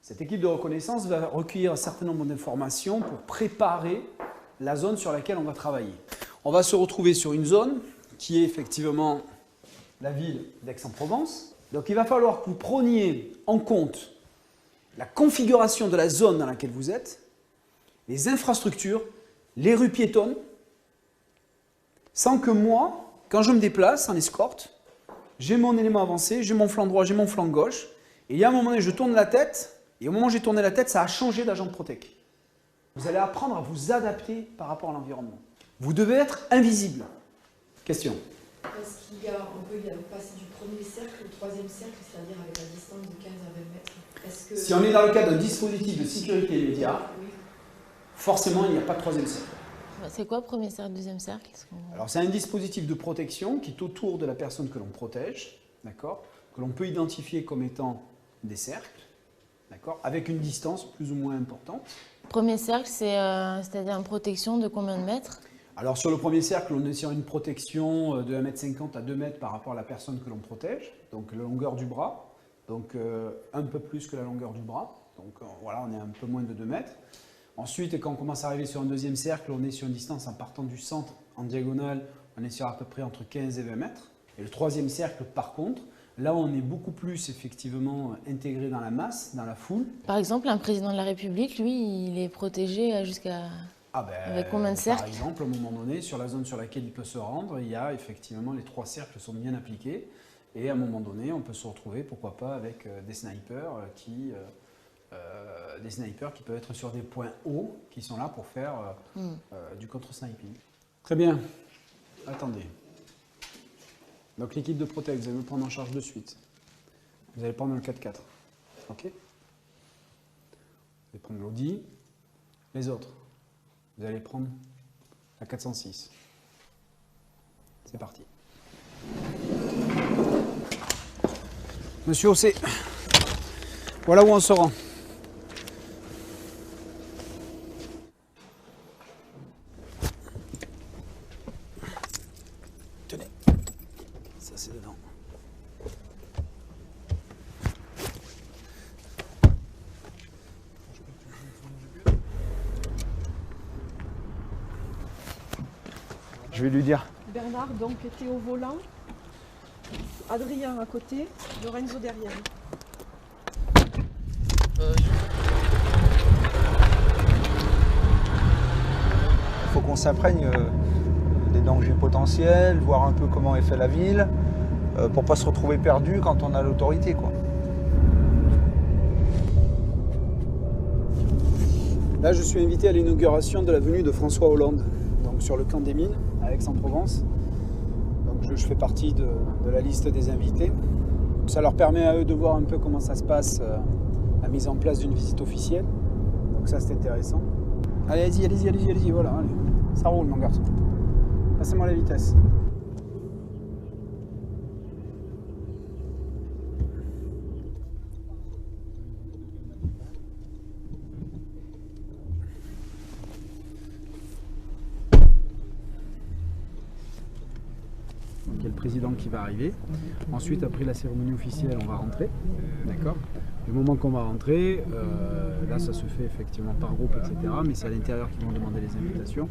Cette équipe de reconnaissance va recueillir un certain nombre d'informations pour préparer la zone sur laquelle on va travailler. On va se retrouver sur une zone qui est effectivement la ville d'Aix-en-Provence. Donc, il va falloir que vous preniez en compte la configuration de la zone dans laquelle vous êtes, les infrastructures, les rues piétonnes, sans que moi, quand je me déplace en escorte, j'ai mon élément avancé, j'ai mon flanc droit, j'ai mon flanc gauche, et il y a un moment donné, je tourne la tête, et au moment où j'ai tourné la tête, ça a changé d'agent de Protect. Vous allez apprendre à vous adapter par rapport à l'environnement. Vous devez être invisible. Question. Est-ce qu'on peut passer du premier cercle au troisième cercle, c'est-à-dire avec la distance de 15 à 20 mètres? Si on est dans le cadre d'un dispositif de sécurité immédiat, forcément, il n'y a pas de troisième cercle. C'est quoi premier cercle, deuxième cercle? Alors, c'est un dispositif de protection qui est autour de la personne que l'on protège, d'accord, que l'on peut identifier comme étant des cercles, d'accord, avec une distance plus ou moins importante. Premier cercle, c'est-à-dire une protection de combien de mètres? Alors, sur le premier cercle, on est sur une protection de 1,50 m à 2 m par rapport à la personne que l'on protège, donc la longueur du bras, donc un peu plus que la longueur du bras, donc voilà, on est un peu moins de 2 mètres. Ensuite, quand on commence à arriver sur un deuxième cercle, on est sur une distance en partant du centre, en diagonale, on est sur à peu près entre 15 et 20 mètres. Et le troisième cercle, par contre, là on est beaucoup plus effectivement intégré dans la masse, dans la foule. Par exemple, un président de la République, lui, il est protégé jusqu'à... avec combien de cercles? Par exemple, à un moment donné, sur la zone sur laquelle il peut se rendre, il y a effectivement, les 3 cercles sont bien appliqués. Et à un moment donné, on peut se retrouver, pourquoi pas, avec des snipers qui peuvent être sur des points hauts, qui sont là pour faire du contre-sniping. Très bien. Attendez. Donc l'équipe de Protect, vous allez me prendre en charge de suite. Vous allez prendre le 4x4. Ok? Vous allez prendre l'Audi. Les autres, vous allez prendre la 406. C'est parti. Monsieur Ossé, voilà où on se rend. Tenez, ça c'est dedans. Je vais lui dire. Bernard, donc, était au volant. Adrien à côté, Lorenzo derrière. Il faut qu'on s'imprègne des dangers potentiels, voir un peu comment est fait la ville, pour pas se retrouver perdu quand on a l'autorité, quoi. Là, je suis invité à l'inauguration de la venue de François Hollande, donc sur le camp des mines, à Aix-en-Provence. Donc je fais partie de la liste des invités. Ça leur permet à eux de voir un peu comment ça se passe, la mise en place d'une visite officielle. Donc ça, c'est intéressant. Allez, allez-y, voilà, allez. Ça roule, mon garçon. Passez-moi la vitesse. Donc il y a le président qui va arriver. Ensuite, après la cérémonie officielle, on va rentrer. D'accord ? Du moment qu'on va rentrer, là ça se fait effectivement par groupe, etc. Mais c'est à l'intérieur qu'ils vont demander les invitations.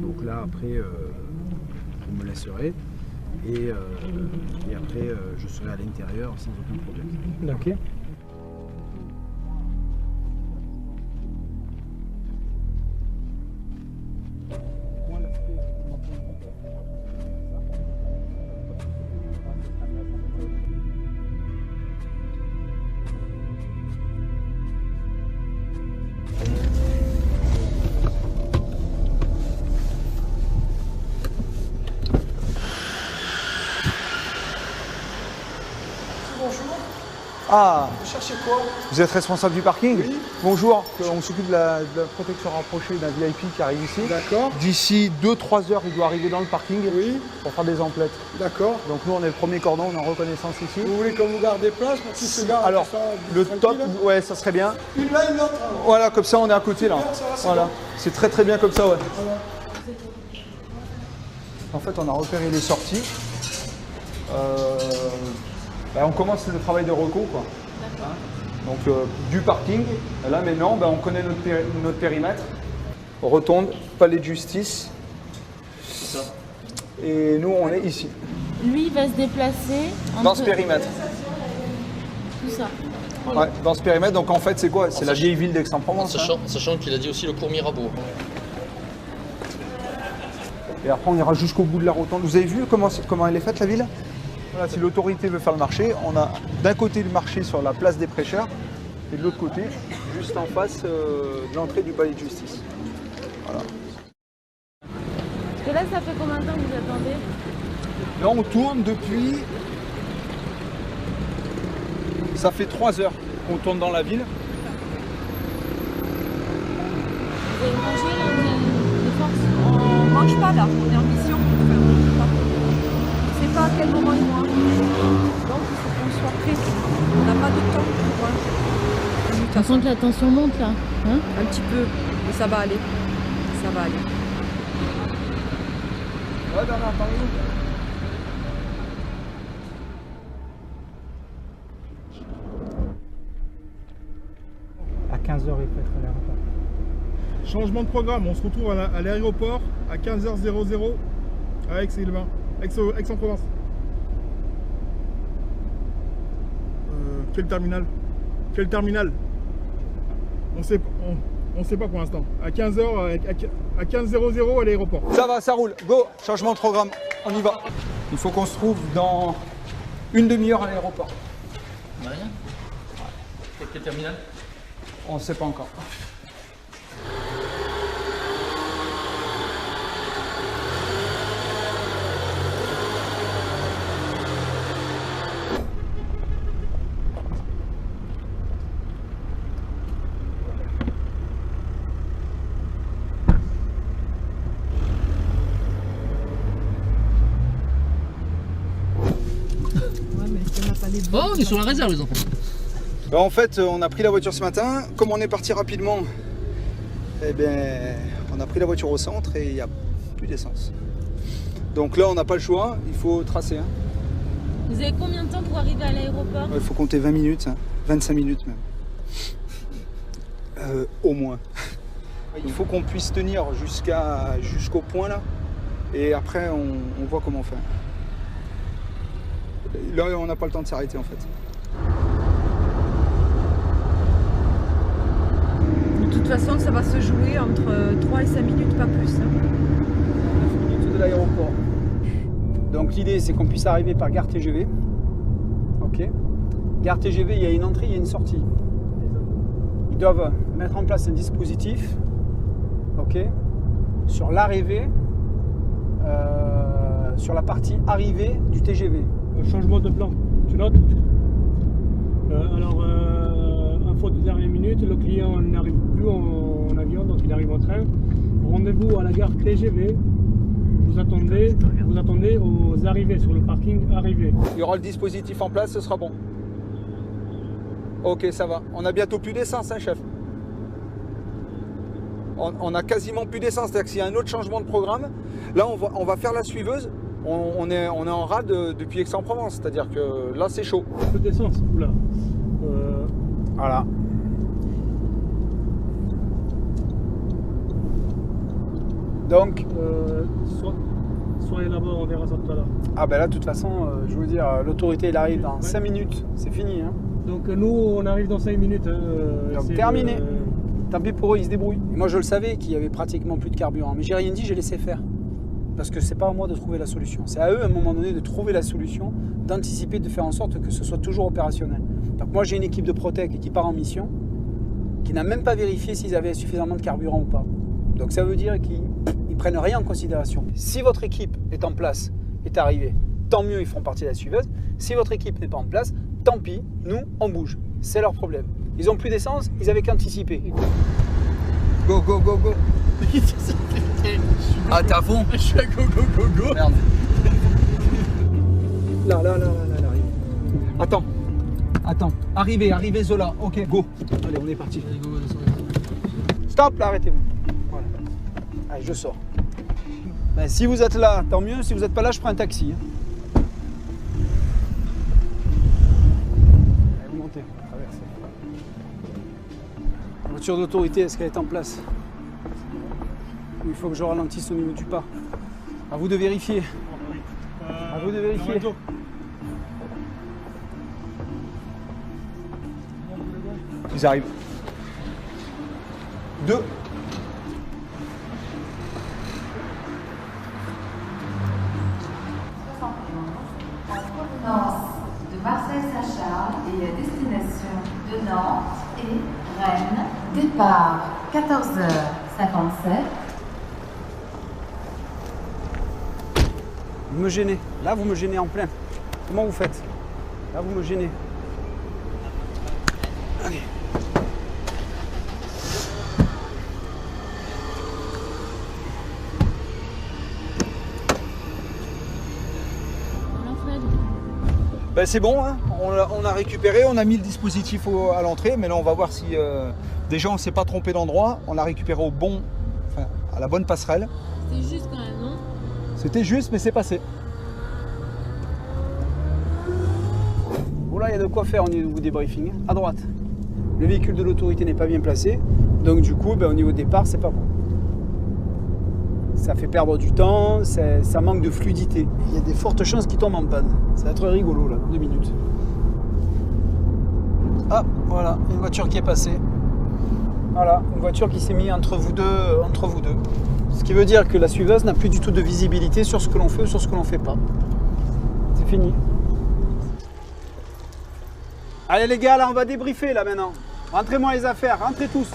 Donc là, après, vous me laisserez. Et après, je serai à l'intérieur sans aucun problème. Ok ? Ah, Vous cherchez quoi? vous êtes responsable du parking? Oui. Bonjour, on s'occupe de la protection rapprochée d'un VIP qui arrive ici. D'accord. D'ici 2-3 heures, il doit arriver dans le parking pour faire des emplettes. D'accord. Donc nous, on est le premier cordon, on est en reconnaissance ici. Vous voulez qu'on vous garde des places pour tous ces gars? Alors, le top, ouais, ça serait bien. Une là, une autre. Voilà, comme ça, on est à côté là. Voilà, c'est très très bien comme ça, ouais. En fait, on a repéré les sorties. On commence le travail de recours, quoi. Hein, donc du parking. Là maintenant, on connaît notre périmètre. Rotonde, palais de justice. Et nous, on est ici. Lui, il va se déplacer Dans ce périmètre. Tout ça. Ouais, dans ce périmètre. Donc en fait, c'est quoi? C'est la vieille ville d'Aix-en-Provence. Sachant qu'il a dit aussi le cours Mirabeau. Et après, on ira jusqu'au bout de la rotonde. Vous avez vu comment elle est faite, la ville? Voilà, si l'autorité veut faire le marché, on a d'un côté le marché sur la place des prêcheurs et de l'autre côté, juste en face de l'entrée du palais de justice. Voilà. Parce que là, ça fait combien de temps que vous attendez? Là, on tourne depuis... Ça fait 3 heures qu'on tourne dans la ville. Vous avez mangé là? Vous avez des forces? On mange pas là, on est en mission. Enfin, on mange pas. On ne sait pas à quel moment ils vont arriver. Donc il faut qu'on soit prêt. On n'a pas de temps pour... On sent que la tension monte là, hein? Un petit peu, mais ça va aller. Ça va aller. Ouais, Bernard, parlez-nous. À 15h, il faut être à l'aéroport. Changement de programme, on se retrouve à l'aéroport à 15h00 à Aix-en-Provence. Quel terminal? Quel terminal? On sait pas pour l'instant. À 15h, à 15h00 à l'aéroport. Ça va, ça roule. Go, changement de programme. On y va. Il faut qu'on se trouve dans une demi-heure à l'aéroport. Rien. Quel terminal? On ne sait pas encore. Oh, on est sur la réserve, les enfants. En fait, on a pris la voiture ce matin. Comme on est parti rapidement, eh bien, on a pris la voiture au centre et il n'y a plus d'essence. Donc là, on n'a pas le choix, il faut tracer. Hein. Vous avez combien de temps pour arriver à l'aéroport? Il faut compter 20 minutes, hein. 25 minutes même. Au moins. Il faut qu'on puisse tenir jusqu'au point là. Et après, on voit comment faire. Là, on n'a pas le temps de s'arrêter en fait. De toute façon, ça va se jouer entre 3 et 5 minutes, pas plus. Hein. 9 minutes de l'aéroport. Donc l'idée, c'est qu'on puisse arriver par gare TGV. Ok. Gare TGV, il y a une entrée, il y a une sortie. Ils doivent mettre en place un dispositif, ok, sur l'arrivée, sur la partie arrivée du TGV. Changement de plan, tu notes? Info de dernière minute, le client n'arrive plus en avion, donc il arrive en train. Rendez-vous à la gare TGV. Vous attendez aux arrivées, sur le parking arrivé. Il y aura le dispositif en place, ce sera bon. Ok, ça va. On a bientôt plus d'essence, hein, chef. On a quasiment plus d'essence, c'est-à-dire que s'il y a un autre changement de programme, là on va faire la suiveuse. On est en rade depuis Aix-en-Provence, c'est-à-dire que là c'est chaud. Peu d'essence, oula. Voilà. Donc, soyez là-bas, on verra ça tout à l'heure. ah ben là, de toute façon, je veux vous dire, l'autorité, il arrive dans 5 minutes, c'est fini. Hein. Donc nous, on arrive dans 5 minutes. Donc terminé. Tant pis pour eux, ils se débrouillent. Et moi, je le savais qu'il y avait pratiquement plus de carburant, mais j'ai rien dit, j'ai laissé faire. Parce que c'est pas à moi de trouver la solution. C'est à eux, à un moment donné, de trouver la solution, d'anticiper, de faire en sorte que ce soit toujours opérationnel. Donc moi, j'ai une équipe de Protec qui part en mission, qui n'a même pas vérifié s'ils avaient suffisamment de carburant ou pas. Donc ça veut dire qu'ils prennent rien en considération. Si votre équipe est en place, est arrivée, tant mieux, ils feront partie de la suiveuse. Si votre équipe n'est pas en place, tant pis, nous, on bouge. C'est leur problème. Ils ont plus d'essence, ils avaient qu'anticipé. Go, go, go, go. Ah, t'es à fond? Je suis à go go go go. Merde. Là. Attends. Arrivez, Zola. Ok, go. Allez, on est parti. Allez, go, go, descends. Stop, là, arrêtez-vous. Voilà. Allez, je sors. Ben, si vous êtes là, tant mieux. Si vous n'êtes pas là, je prends un taxi. Allez, vous montez, traversez. La voiture d'autorité, est-ce qu'elle est en place? Il faut que je ralentisse au niveau du pas. À vous de vérifier. À vous de vérifier. Ils arrivent. 2. Provenance de Marseille-Saint-Charles et à destination de Nantes et Rennes. Départ 14h57. Vous me gênez. Là, vous me gênez en plein. Comment vous faites? Là, vous me gênez. Allez. Ben, c'est bon, hein. On a récupéré, on a mis le dispositif à l'entrée, mais là on va voir si déjà on ne s'est pas trompé d'endroit, on l'a récupéré à la bonne passerelle. C'est juste quand même, non? C'était juste, mais c'est passé. Bon, là, il y a de quoi faire au niveau des briefings. À droite, le véhicule de l'autorité n'est pas bien placé, donc du coup, ben, au niveau départ, c'est pas bon. Ça fait perdre du temps, ça manque de fluidité. Il y a des fortes chances qu'il tombe en panne. Ça va être rigolo, là, 2 minutes. Ah, voilà, une voiture qui est passée. Voilà, une voiture qui s'est mise entre vous deux. Ce qui veut dire que la suiveuse n'a plus du tout de visibilité sur ce que l'on fait ou sur ce que l'on ne fait pas. C'est fini. Allez les gars, là on va débriefer là maintenant. Rentrez-moi les affaires, rentrez tous.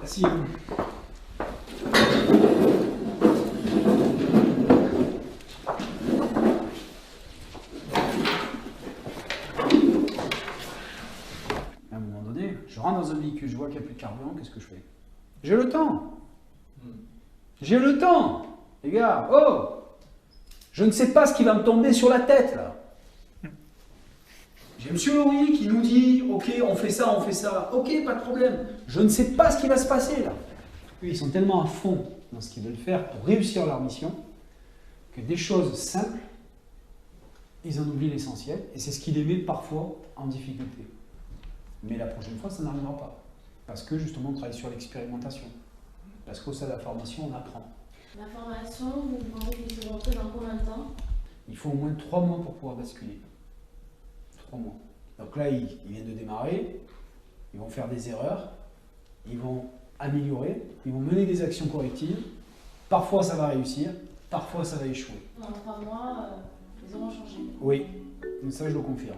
Asseyez-vous. À un moment donné, je rentre dans un véhicule, je vois qu'il n'y a plus de carburant, qu'est-ce que je fais? J'ai le temps. J'ai le temps. Les gars, oh! Je ne sais pas ce qui va me tomber sur la tête, là. J'ai M. Laurie qui nous dit, ok, on fait ça, ok, pas de problème. Je ne sais pas ce qui va se passer, là. Eux, ils sont tellement à fond dans ce qu'ils veulent faire pour réussir leur mission, que des choses simples, ils en oublient l'essentiel, et c'est ce qui les met parfois en difficulté. Mais la prochaine fois, ça n'arrivera pas. Parce que, justement, on travaille sur l'expérimentation. Parce qu'au sein de la formation, on apprend. La formation, vous demandez qu'il se rentre dans combien de temps? Il faut au moins 3 mois pour pouvoir basculer. 3 mois. Donc là, ils viennent de démarrer, ils vont faire des erreurs, Ils vont améliorer, ils vont mener des actions correctives. Parfois ça va réussir, parfois ça va échouer. Dans 3 mois, ils auront changé. Oui, ça je le confirme.